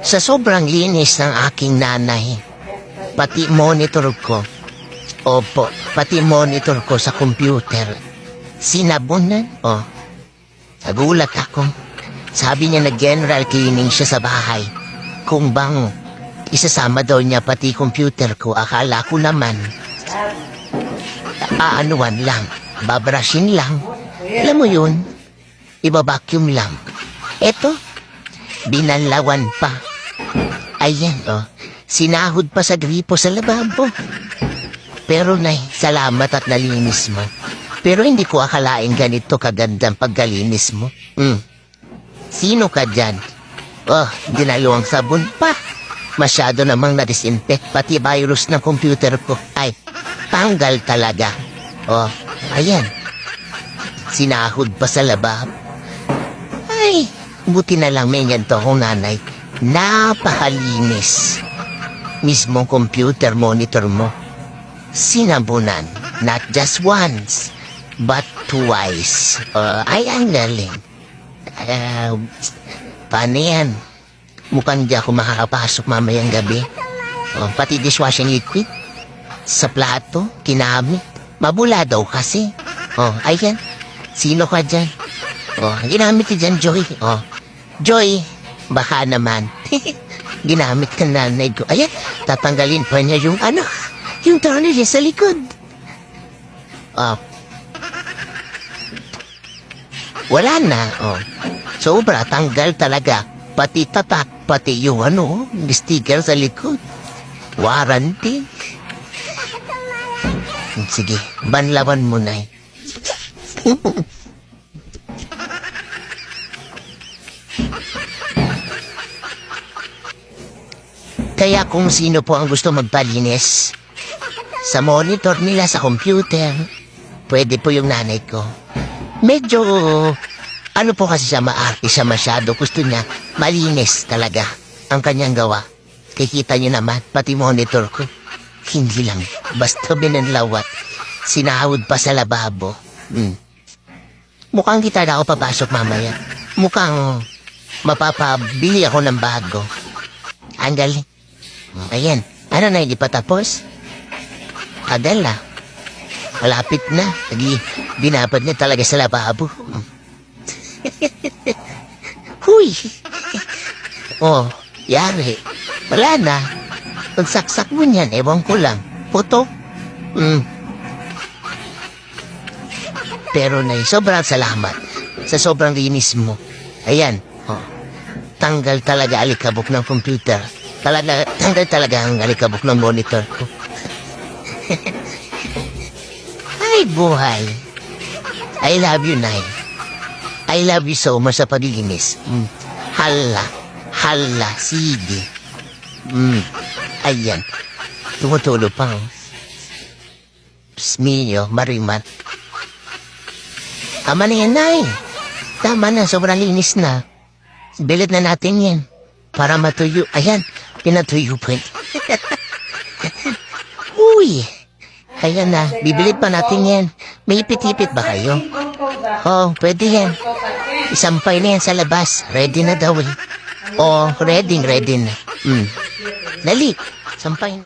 Sa sobrang linis ng aking nanay, pati monitor ko, opo, pati monitor ko sa computer, sinabunan, nagulat ako. Sabi niya na general cleaning siya sa bahay. Kung bang isasama daw niya pati computer ko, akala ko naman, aanuan lang, babrushin lang. Alam mo yun, ibabacuum lang. Eto, binanlawan pa. Ayan, sinahod pa sa gripo sa lababo. Pero nay, salamat at nalinis mo. Pero hindi ko akalain ganito kagandang paggalinis mo. Sino ka dyan? Dinalawang sabon pa. Masyado namang na-disinfect, pati virus ng computer ko. Ay, tanggal talaga. Ayan. Sinahod pa sa labab. Ay, buti na lang may ganito akong nanay. Napakalinis. Mismong computer monitor mo. Sinabunan, not just once, but twice. Ay, ang galing. Paano yan? Mukhang di ako makakapasok mamayang gabi. Pati dishwashing liquid. Sa plato, kinamit. Mabula daw kasi. Ayan. Sino ka dyan? Ginamit ka dyan, Joy. Joy, baka naman. Ginamit ka nanay ko. Ayan, tatanggalin pa niya yung yung tornilyo sa likod. Wala na, sobra, tanggal talaga. Pati tatak, pati yung sticker sa likod. Warranty. Sige, banlawan mo na eh. Kaya kung sino po ang gusto magpalinis sa monitor nila sa computer, pwede po yung nanay ko. Medyo, po kasi siya, maarte siya masyado. Gusto niya, malinis talaga ang kanyang gawa. Kikita niyo naman, pati monitor ko. Hindi lang, basta binanlawat. Sinahod pa sa lababo. Mukhang kita na ako papasok mamaya. Mukhang mapapabili ako ng bago. Ang galing. Ayan, ano na, hindi pa tapos? Adela, malapit na. Binabad niya talaga sa lababo. Huy! Yari. Wala na. Pagsaksak mo niyan, ewan ko lang. Puto? Pero nay, sobrang salamat sa sobrang linis mo. Ayan, tanggal talaga alikabok ng computer. Tanggal talaga ang alikabok ng monitor ko. Ay, buhay. I love you, Nay. I love you so much sa paglilinis. Hala, sige. Ayan. Tumutulo pa, Smilyo, Mariman. Tama na yan, Nay. Tama na, sobrang linis na. Bilit na natin yan. Para matuyo. Ayan, pinatuyo po. Uy! Ayan na, bibilit pa natin yan. May ipit-ipit ba kayo? Pwede yan. Isampay na yan sa labas. Ready na daw eh. Ready na. Dali, sampay na.